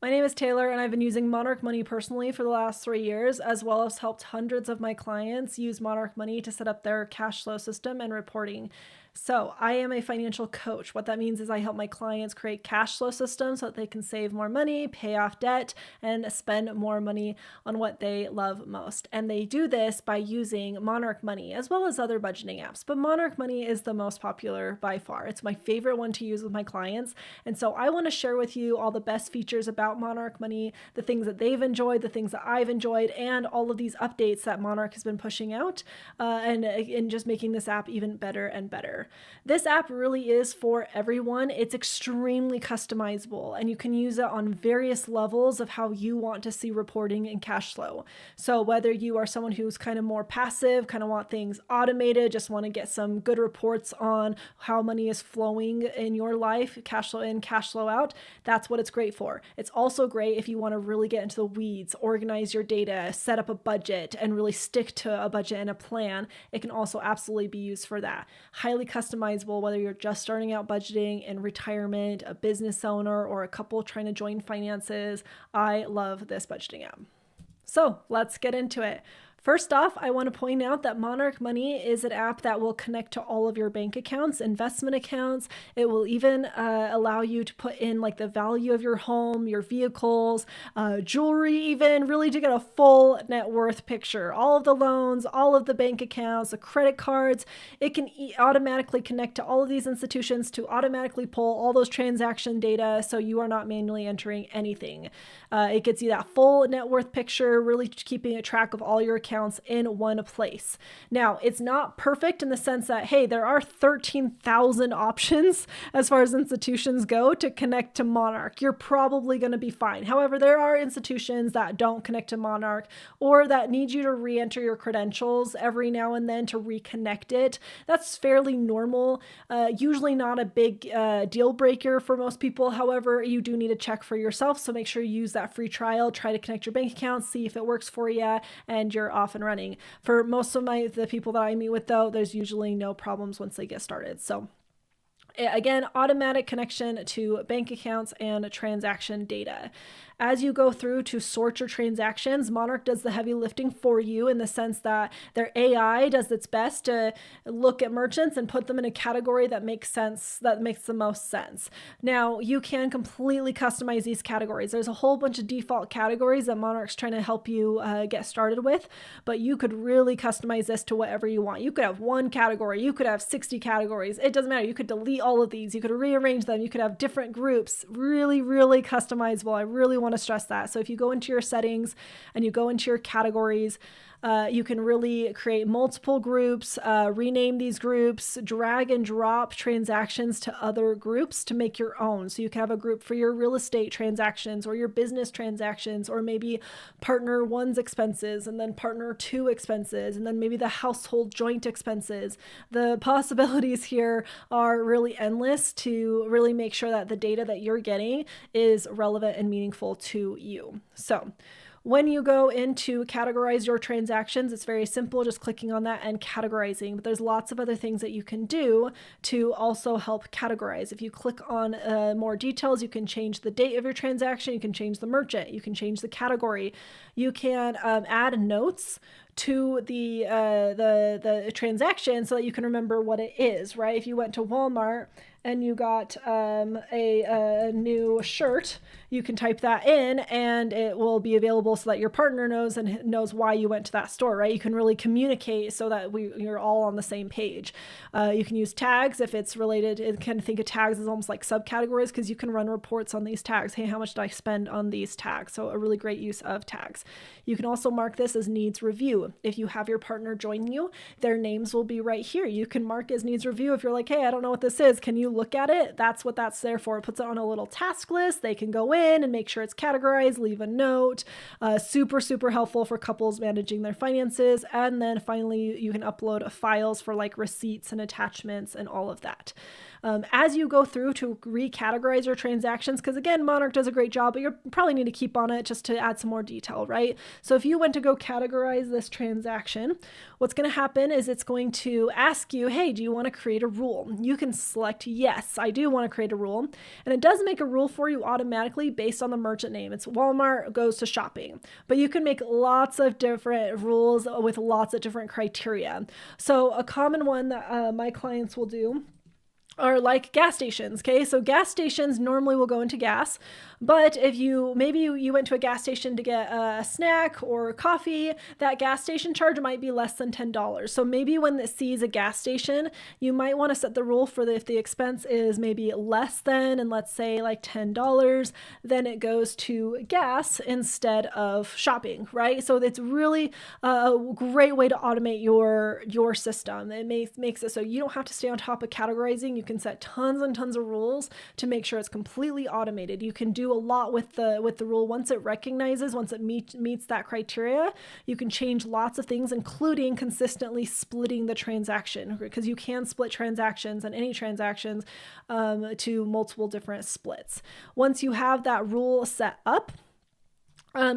My name is Taylor, and I've been using Monarch Money personally for the last 3 years, as well as helped hundreds of my clients use Monarch Money to set up their cash flow system and reporting. So, I am a financial coach. What that means is I help my clients create cash flow systems so that they can save more money, pay off debt, and spend more money on what they love most. And they do this by using Monarch Money as well as other budgeting apps. But Monarch Money is the most popular by far. It's my favorite one to use with my clients. And so I want to share with you all the best features about Monarch Money, the things that they've enjoyed, the things that I've enjoyed, and all of these updates that Monarch has been pushing out and just making this app even better and better. This app really is for everyone. It's extremely customizable, and you can use it on various levels of how you want to see reporting and cash flow. So whether you are someone who's kind of more passive, kind of want things automated, just want to get some good reports on how money is flowing in your life, cash flow in, cash flow out, that's what it's great for. It's also great if you want to really get into the weeds, organize your data, set up a budget, and really stick to a budget and a plan. It can also absolutely be used for that. Highly customizable, whether you're just starting out budgeting in retirement, a business owner, or a couple trying to join finances. I love this budgeting app. So let's get into it. First off, I want to point out that Monarch Money is an app that will connect to all of your bank accounts, investment accounts. It will even allow you to put in like the value of your home, your vehicles, jewelry, even really to get a full net worth picture. All of the loans, all of the bank accounts, the credit cards. It can automatically connect to all of these institutions to automatically pull all those transaction data so you are not manually entering anything. It gets you that full net worth picture, really keeping a track of all your accounts in one place. Now, it's not perfect in the sense that, hey, there are 13,000 options as far as institutions go to connect to Monarch. You're probably going to be fine. However, there are institutions that don't connect to Monarch or that need you to re-enter your credentials every now and then to reconnect it. That's fairly normal. Usually not a big deal breaker for most people. However, you do need to check for yourself. So make sure you use that free trial, try to connect your bank accounts, see if it works for you, and you're off and running. For most of the people that I meet with, though, there's usually no problems once they get started. So again, automatic connection to bank accounts and transaction data. As you go through to sort your transactions, Monarch does the heavy lifting for you in the sense that their AI does its best to look at merchants and put them in a category that makes sense, that makes the most sense. Now, you can completely customize these categories. There's a whole bunch of default categories that Monarch's trying to help you get started with, but you could really customize this to whatever you want. You could have one category, you could have 60 categories. It doesn't matter. You could delete all of these. You could rearrange them. You could have different groups. Really, really customizable. I really want to stress that. So if you go into your settings and you go into your categories, you can really create multiple groups, rename these groups, drag and drop transactions to other groups to make your own. So you can have a group for your real estate transactions or your business transactions, or maybe partner one's expenses and then partner two expenses, and then maybe the household joint expenses. The possibilities here are really endless to really make sure that the data that you're getting is relevant and meaningful to you. So when you go into categorize your transactions, it's very simple, just clicking on that and categorizing. But there's lots of other things that you can do to also help categorize. If you click on more details, you can change the date of your transaction, you can change the merchant, you can change the category, you can add notes to the transaction so that you can remember what it is, right? If you went to Walmart and you got a new shirt, you can type that in and it will be available so that your partner knows and knows why you went to that store, right? You can really communicate so that you're all on the same page. You can use tags if it's related. It can think of tags as almost like subcategories because you can run reports on these tags. Hey, how much did I spend on these tags? So a really great use of tags. You can also mark this as needs review. If you have your partner join you, their names will be right here. You can mark as needs review if you're like, hey, I don't know what this is. Can you look at it? That's what that's there for. It puts it on a little task list. They can go in and make sure it's categorized, leave a note. Super, super helpful for couples managing their finances. And then finally, you can upload files for like receipts and attachments and all of that. As you go through to recategorize your transactions, because again, Monarch does a great job, but you probably need to keep on it just to add some more detail, right? So if you went to go categorize this transaction, what's going to happen is it's going to ask you, hey, do you want to create a rule? You can select yes, I do want to create a rule. And it does make a rule for you automatically based on the merchant name. It's Walmart goes to shopping, but you can make lots of different rules with lots of different criteria. So a common one that my clients will do are like gas stations. Okay, so gas stations normally will go into gas, but if maybe you went to a gas station to get a snack or coffee, that gas station charge might be less than $10. So maybe when it sees a gas station, you might want to set the rule for if the expense is maybe less than, and let's say like $10, then it goes to gas instead of shopping, right? So it's really a great way to automate your system. It makes it so you don't have to stay on top of categorizing. You can set tons and tons of rules to make sure it's completely automated. You can do a lot with the rule once it meets that criteria. You can change lots of things, including consistently splitting the transaction, because you can split transactions and any transactions to multiple different splits. Once you have that rule set up,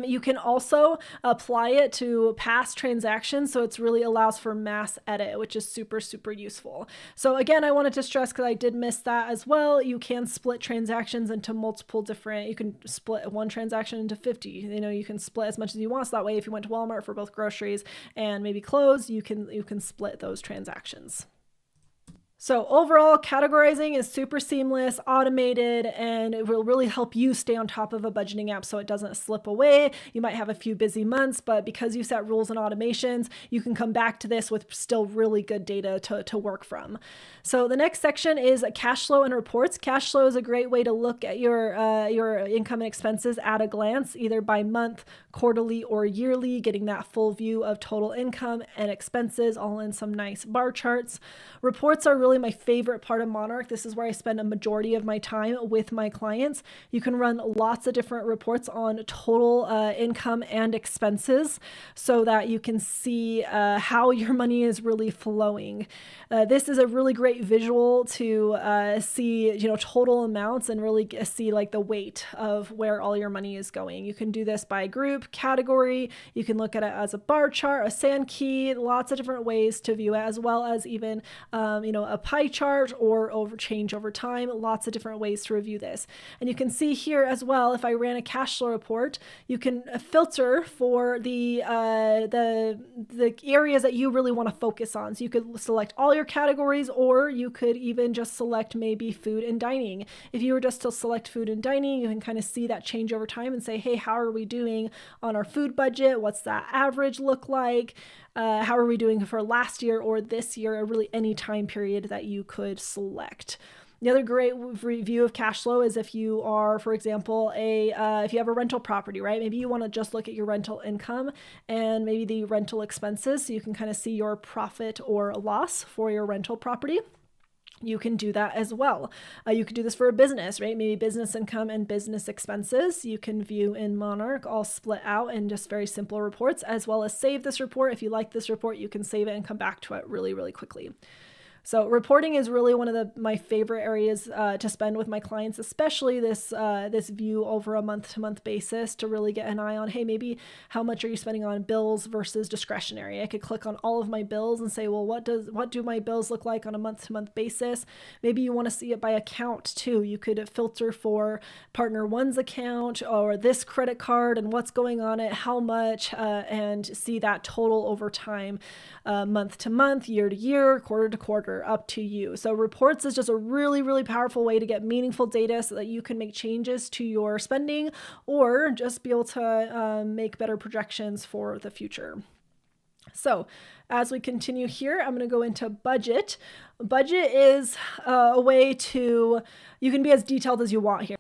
you can also apply it to past transactions, so it really allows for mass edit, which is super, super useful. So again, I wanted to stress, because I did miss that as well, you can split transactions into multiple different, you can split one transaction into 50. You can split as much as you want, so that way if you went to Walmart for both groceries and maybe clothes, you can split those transactions. So overall, categorizing is super seamless, automated, and it will really help you stay on top of a budgeting app so it doesn't slip away. You might have a few busy months, but because you set rules and automations, you can come back to this with still really good data to work from. So the next section is cash flow and reports. Cash flow is a great way to look at your income and expenses at a glance, either by month, quarterly, or yearly, getting that full view of total income and expenses all in some nice bar charts. Reports are really my favorite part of Monarch. This is where I spend a majority of my time with my clients. You can run lots of different reports on total income and expenses so that you can see how your money is really flowing. This is a really great visual to see, total amounts and really see like the weight of where all your money is going. You can do this by group, category. You can look at it as a bar chart, a sand key, lots of different ways to view it, as well as even, a pie chart or change over time, lots of different ways to review this. And you can see here as well, if I ran a cash flow report, you can filter for the areas that you really want to focus on. So you could select all your categories, or you could even just select maybe food and dining. If you were just to select food and dining, you can kind of see that change over time and say, hey, how are we doing on our food budget? What's that average look like? How are we doing for last year or this year, or really any time period that you could select. The other great review of cash flow is if you are, for example, if you have a rental property, right? Maybe you want to just look at your rental income and maybe the rental expenses, so you can kind of see your profit or loss for your rental property. You can do that as well. You could do this for a business, right? Maybe business income and business expenses. You can view in Monarch all split out in just very simple reports, as well as save this report. If you like this report, you can save it and come back to it really, really quickly. So reporting is really one of my favorite areas to spend with my clients, especially this view over a month-to-month basis to really get an eye on, hey, maybe how much are you spending on bills versus discretionary? I could click on all of my bills and say, well, what do my bills look like on a month-to-month basis? Maybe you want to see it by account too. You could filter for partner one's account or this credit card and what's going on it, how much, and see that total over time, month to month, year to year, quarter to quarter, up to you. So reports is just a really, really powerful way to get meaningful data so that you can make changes to your spending or just be able to make better projections for the future. So as we continue here, I'm going to go into budget. Budget is a way you can be as detailed as you want here.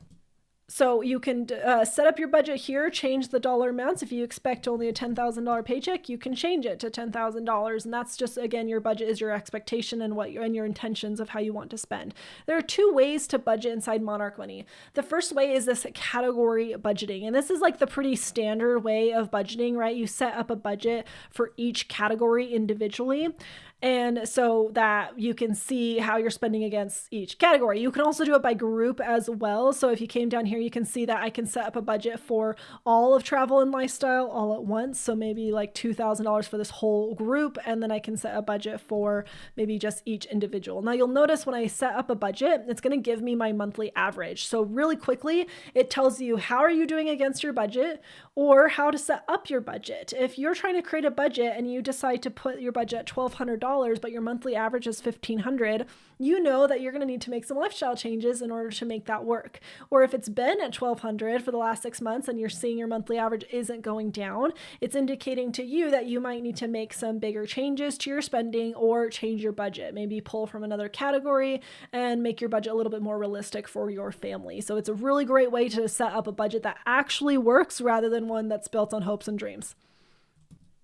So you can set up your budget here, change the dollar amounts. If you expect only a $10,000 paycheck, you can change it to $10,000. And that's just, again, your budget is your expectation and your intentions of how you want to spend. There are two ways to budget inside Monarch Money. The first way is this category budgeting. And this is like the pretty standard way of budgeting, right? You set up a budget for each category individually. And so that you can see how you're spending against each category. You can also do it by group as well. So if you came down here, you can see that I can set up a budget for all of travel and lifestyle all at once. So maybe like $2,000 for this whole group. And then I can set a budget for maybe just each individual. Now you'll notice when I set up a budget, it's going to give me my monthly average. So really quickly, it tells you how are you doing against your budget or how to set up your budget. If you're trying to create a budget and you decide to put your budget at $1,200, but your monthly average is $1,500, you know that you're going to need to make some lifestyle changes in order to make that work. Or if it's been at $1,200 for the last 6 months and you're seeing your monthly average isn't going down, it's indicating to you that you might need to make some bigger changes to your spending or change your budget. Maybe pull from another category and make your budget a little bit more realistic for your family. So it's a really great way to set up a budget that actually works rather than one that's built on hopes and dreams.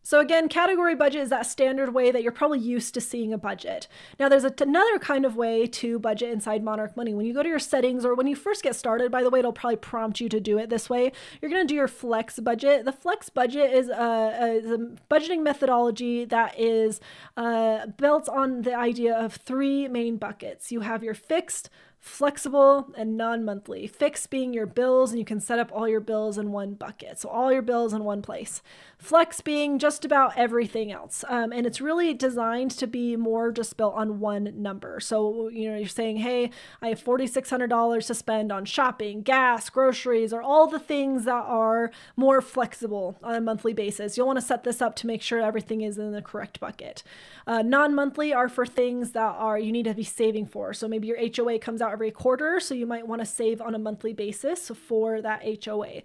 So again, category budget is that standard way that you're probably used to seeing a budget. Now there's another kind of way to budget inside Monarch Money. When you go to your settings or when you first get started, by the way, it'll probably prompt you to do it this way. You're going to do your flex budget. The flex budget is a budgeting methodology that is built on the idea of 3 main buckets. You have your fixed, flexible, and non-monthly. Fixed being your bills, and you can set up all your bills in one bucket. So all your bills in one place. Flex being just about everything else. And it's really designed to be more just built on one number. So, you're saying, hey, I have $4,600 to spend on shopping, gas, groceries, or all the things that are more flexible on a monthly basis. You'll want to set this up to make sure everything is in the correct bucket. Non-monthly are for things that you need to be saving for. So maybe your HOA comes out every quarter, so you might want to save on a monthly basis for that HOA.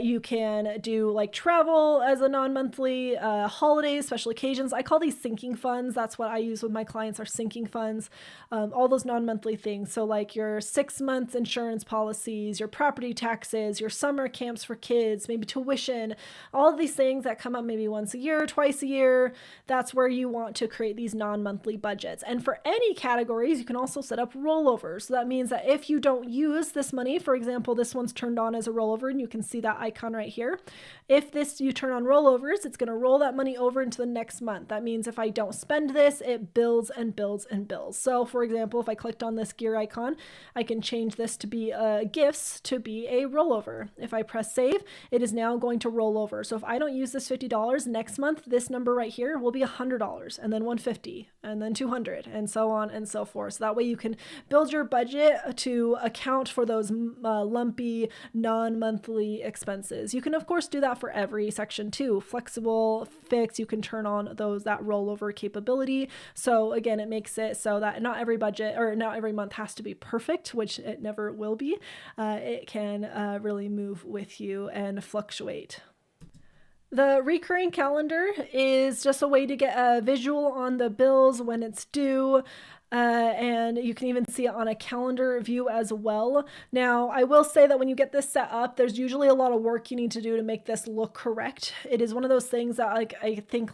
You can do like travel as a non-monthly, holidays, special occasions. I call these sinking funds. That's what I use with my clients, are sinking funds. All those non-monthly things. So like your 6 months insurance policies, your property taxes, your summer camps for kids, maybe tuition, all of these things that come up maybe once a year, twice a year. That's where you want to create these non-monthly budgets. And for any categories, you can also set up rollovers. So that means that if you don't use this money, for example, this one's turned on as a rollover, and you can see that icon right here. If you turn on rollovers, it's going to roll that money over into the next month. That means if I don't spend this, it builds and builds and builds. So for example, if I clicked on this gear icon, I can change this to be gifts to be a rollover. If I press save, it is now going to roll over. So if I don't use this $50 next month, this number right here will be $100, and then $150, and then $200, and so on and so forth. So that way you can build your budget to account for those lumpy non-monthly expenses. You can of course do that for every section too. Flexible, fixed, you can turn on that rollover capability. So again, it makes it so that not every budget or not every month has to be perfect, which it never will be. It can really move with you and fluctuate. The recurring calendar is just a way to get a visual on the bills when it's due. And you can even see it on a calendar view as well. Now, I will say that when you get this set up, there's usually a lot of work you need to do to make this look correct. It is one of those things that I think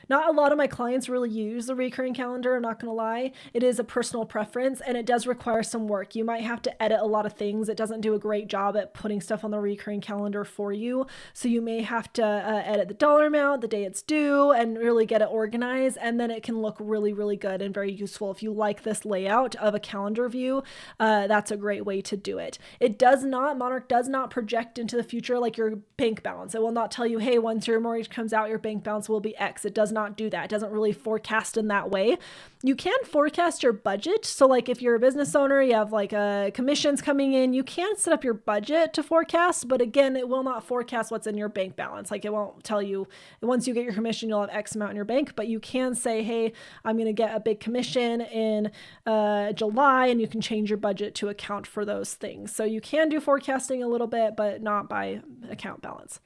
not a lot of my clients really use the recurring calendar. I'm not going to lie. It is a personal preference and it does require some work. You might have to edit a lot of things. It doesn't do a great job at putting stuff on the recurring calendar for you. So you may have to edit the dollar amount, the day it's due, and really get it organized. And then it can look really, really good and very useful. If you like this layout of a calendar view, that's a great way to do it. Monarch does not project into the future like your bank balance. It will not tell you, hey, once your mortgage comes out, your bank balance will be X. It does not do that. It doesn't really forecast in that way. You can forecast your budget. So like if you're a business owner, you have like commissions coming in, you can set up your budget to forecast, but again, it will not forecast what's in your bank balance. Like it won't tell you once you get your commission, you'll have X amount in your bank, but you can say, hey, I'm going to get a big commission in July, and you can change your budget to account for those things. So you can do forecasting a little bit, but not by account balance.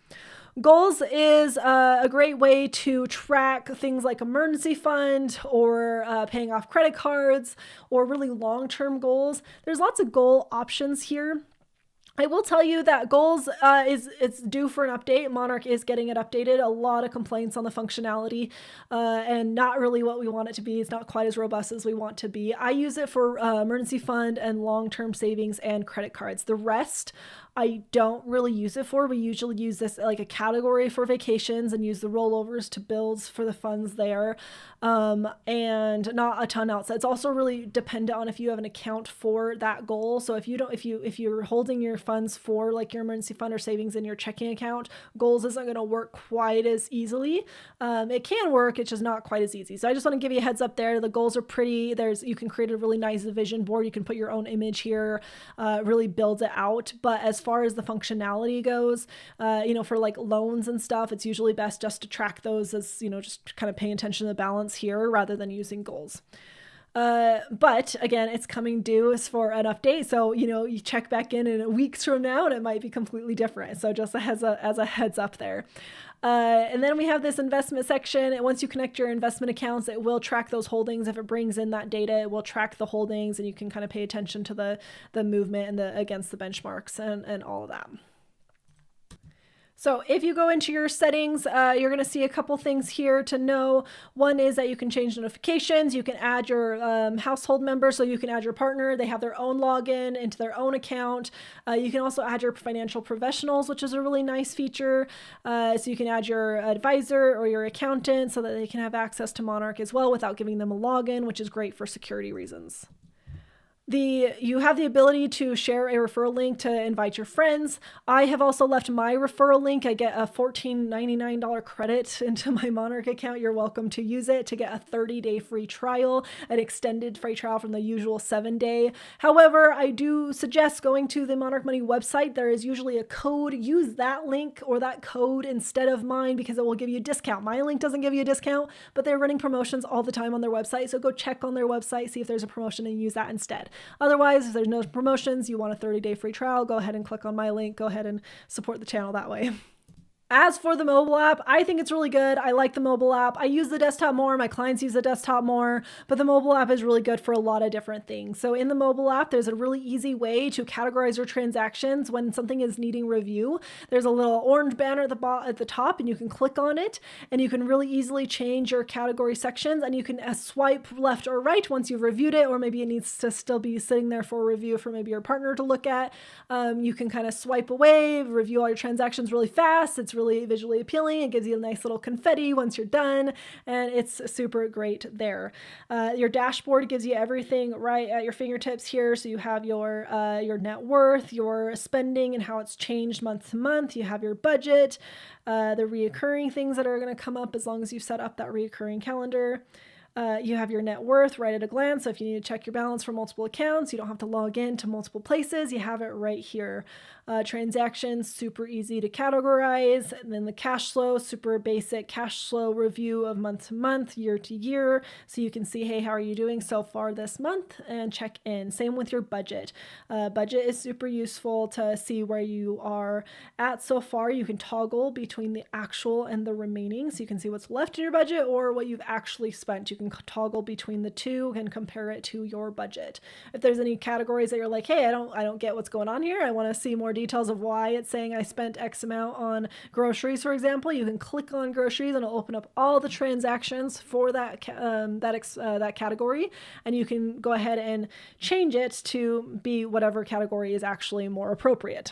Goals is a great way to track things like emergency fund or paying off credit cards or really long-term goals. There's lots of goal options here. I will tell you that goals it's due for an update. Monarch is getting it updated. A lot of complaints on the functionality and not really what we want it to be. It's not quite as robust as we want to be. I use it for emergency fund and long-term savings and credit cards. The rest I don't really use it for. We usually use this like a category for vacations and use the rollovers to builds for the funds there, and not a ton else. It's also really dependent on if you have an account for that goal. So if you're holding your funds for like your emergency fund or savings in your checking account, goals isn't going to work quite as easily. It can work, it's just not quite as easy. So I just want to give you a heads up there. The goals are pretty. You can create a really nice vision board. You can put your own image here, really build it out. But as far as the functionality goes, for like loans and stuff, it's usually best just to track those as, just kind of paying attention to the balance here rather than using goals. But again, it's coming due for an update. So, you check back in weeks from now and it might be completely different. So just as a heads up there. And then we have this investment section. And once you connect your investment accounts, it will track those holdings. If it brings in that data, it will track the holdings and you can kind of pay attention to the movement and against the benchmarks and all of that. So if you go into your settings, you're going to see a couple things here to know. One is that you can change notifications. You can add your household member, so you can add your partner. They have their own login into their own account. You can also add your financial professionals, which is a really nice feature. So you can add your advisor or your accountant so that they can have access to Monarch as well without giving them a login, which is great for security reasons. You have the ability to share a referral link to invite your friends. I have also left my referral link. I get a $14.99 credit into my Monarch account. You're welcome to use it to get a 30-day free trial, an extended free trial from the usual 7-day. However, I do suggest going to the Monarch Money website. There is usually a code. Use that link or that code instead of mine because it will give you a discount. My link doesn't give you a discount, but they're running promotions all the time on their website. So go check on their website, see if there's a promotion and use that instead. Otherwise, if there's no promotions, you want a 30-day free trial, go ahead and click on my link. Go ahead and support the channel that way. As for the mobile app, I think it's really good. I like the mobile app. I use the desktop more. My clients use the desktop more, but the mobile app is really good for a lot of different things. So in the mobile app, there's a really easy way to categorize your transactions when something is needing review. There's a little orange banner at the top, and you can click on it, and you can really easily change your category sections, and you can swipe left or right once you've reviewed it, or maybe it needs to still be sitting there for review for maybe your partner to look at. You can kind of swipe away, review all your transactions really fast. It's really visually appealing. It gives you a nice little confetti once you're done, and it's super great there. Your dashboard gives you everything right at your fingertips here. So you have your net worth, your spending, and how it's changed month to month. You have your budget, the reoccurring things that are going to come up as long as you set up that reoccurring calendar. You have your net worth right at a glance. So if you need to check your balance for multiple accounts, you don't have to log in to multiple places. You have it right here. Transactions, super easy to categorize. And then the cash flow, super basic cash flow review of month to month, year to year. So you can see, hey, how are you doing so far this month? And check in. Same with your budget. Budget is super useful to see where you are at so far. You can toggle between the actual and the remaining. So you can see what's left in your budget or what you've actually spent. You can toggle between the two and compare it to your budget. If there's any categories that you're like, hey, I don't get what's going on here, I want to see more details of why it's saying I spent X amount on groceries, for example, you can click on groceries and it'll open up all the transactions for that category, and you can go ahead and change it to be whatever category is actually more appropriate.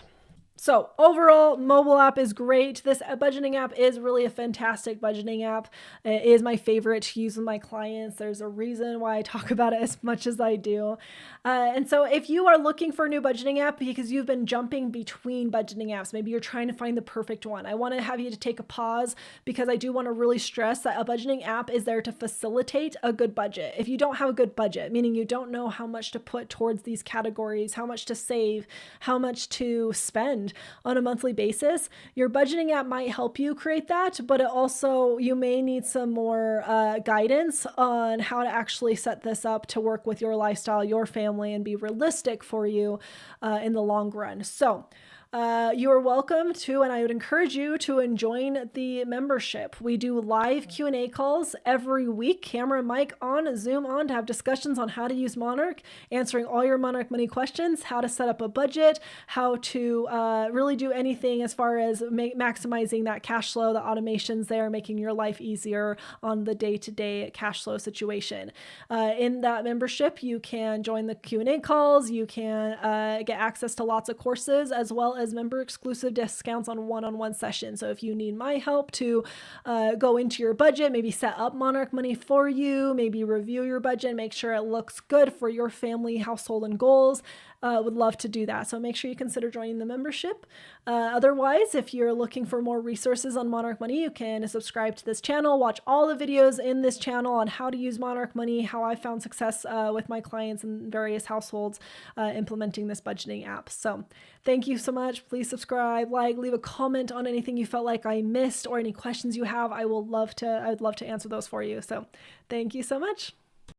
So overall, mobile app is great. This budgeting app is really a fantastic budgeting app. It is my favorite to use with my clients. There's a reason why I talk about it as much as I do. And so if you are looking for a new budgeting app because you've been jumping between budgeting apps, maybe you're trying to find the perfect one, I want to have you to take a pause because I do want to really stress that a budgeting app is there to facilitate a good budget. If you don't have a good budget, meaning you don't know how much to put towards these categories, how much to save, how much to spend on a monthly basis, your budgeting app might help you create that, but you may need some more guidance on how to actually set this up to work with your lifestyle, your family, and be realistic for you in the long run. So you are welcome to, and I would encourage you to join the membership. We do live Q&A calls every week, camera and mic on, Zoom on, to have discussions on how to use Monarch, answering all your Monarch Money questions, how to set up a budget, how to really do anything as far as maximizing that cash flow, the automations there, making your life easier on the day-to-day cash flow situation. In that membership, you can join the Q&A calls, you can get access to lots of courses, as well as member exclusive discounts on one-on-one sessions. So if you need my help to go into your budget, maybe set up Monarch Money for you, maybe review your budget, make sure it looks good for your family, household, and goals, would love to do that. So make sure you consider joining the membership. Otherwise, if you're looking for more resources on Monarch Money, you can subscribe to this channel, watch all the videos in this channel on how to use Monarch Money, how I found success with my clients and various households implementing this budgeting app. So thank you so much. Please subscribe, leave a comment on anything you felt like I missed or any questions you have. I'd love to answer those for you. So thank you so much.